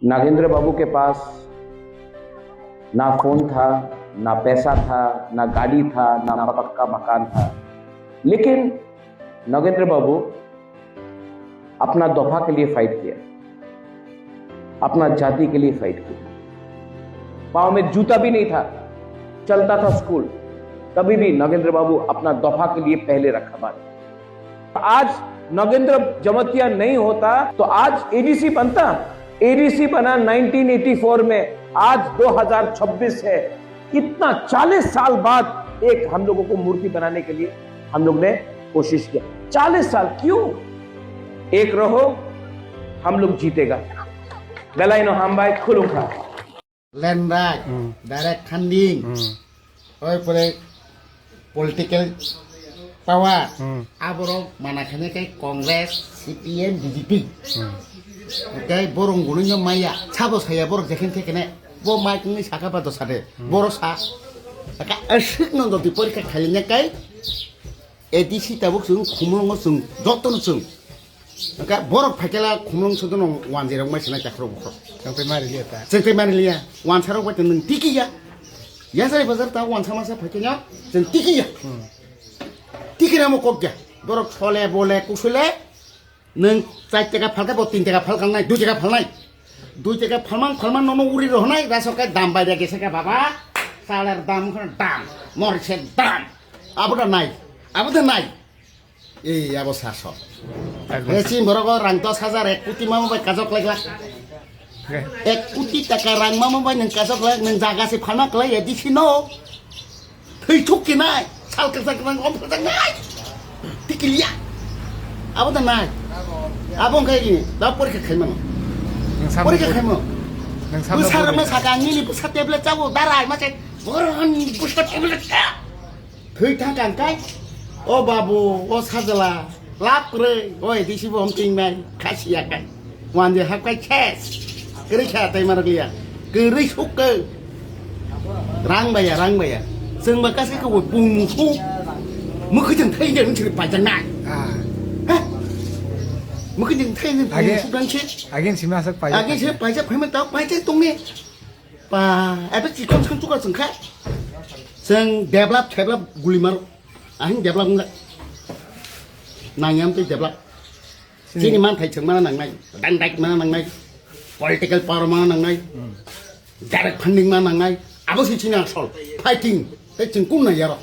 नागेंद्र बाबू के पास ना फोन था, ना पैसा था, ना गाड़ी था, ना पक्का मकान था, लेकिन नागेंद्र बाबू अपना दफा के लिए फाइट किया, अपना जाति के लिए फाइट किया। पाँव में जूता भी नहीं था, चलता था स्कूल, तभी भी नागेंद्र बाबू अपना दफा के लिए पहले रखा बात। आज नागेंद्र जमतिया नहीं होता तो आज एडीसी बनता। एडीसी बना 1984 में, आज 2026 है। कितना 40 साल बाद एक हम लोगों को मूर्ति बनाने के लिए हम लोग ने कोशिश किया। 40 साल क्यों? एक रहो, हम लोग जीतेगा। गलाइनो हम भाई खुलूंगा लैंड डायरेक्ट फंडिंग और पूरे पॉलिटिकल पावर आबरो मानाखने के Congress CPM BJP cái borong gulung yang maya sabo saya borong jekin tekene bo mai kini saka pada sade boro sa ka asik nang do dipori ka khalinya kai edisi tabuk sung khumrong sung joton sung ka borok phakela khumrong sung no wan jerong mai sina chakro bukro sampai mari liya wan saro ba ten tiki ya ya sai bazar ta wan sama sa phakenya ten tiki ya tiki na mo kokya borok chole bole kusule नों 4 টাকা ফালকা 3 টাকা ফালকাং নাই 2 টাকা ফালনাই 2 টাকা ফালমান নন উড়ি রহনাই রাসকায় দাম বাইরে গেছে কা বাবা চালের দাম দাম মরিচের দাম আবুটা নাই এই অবস্থা সব এসি বরগ রাং 10,000 1 কোটি মামা বাই কাজক লাগলা 1 কোটি টাকা রাং মামা বাই নং কাজক লাগ নং জাগাসে ফালনা কলাই এদিছি ন থৈ ঠুকি নাই চাল কাজক রাং অমফটা নাই টিকিলিয়া আবুটা নাই abang kayak gini, dapur ke kamu, pori ke kamu, besar masa kami ni besar tebel cawo darai macam orang besar tebel cawo, kita kan kai, oh babu, oh sajala, lapre, oh di sini bom tinggal kasih ya kai, wanja hak kai cash, kiri kata mana dia, kiri suka, rang bayar, seng makasih kau bungsu, mungkin jangan thay jangan cerita panjang nak. mungkin yang thay ni sudah cek. Agen sih masuk pajak. Agen sih pajak, kami tahu pajak tu ni. Apa sih kau sekarang juga sengkat. Seng develop gulimar, develop enggak. Nanyam tu develop. Sini mana thay ceng mana nang nai, dandak mana nang nai, political power mana nang nai, direct funding mana nang nai. Apa sih sini asal fighting, cengkung nai ya.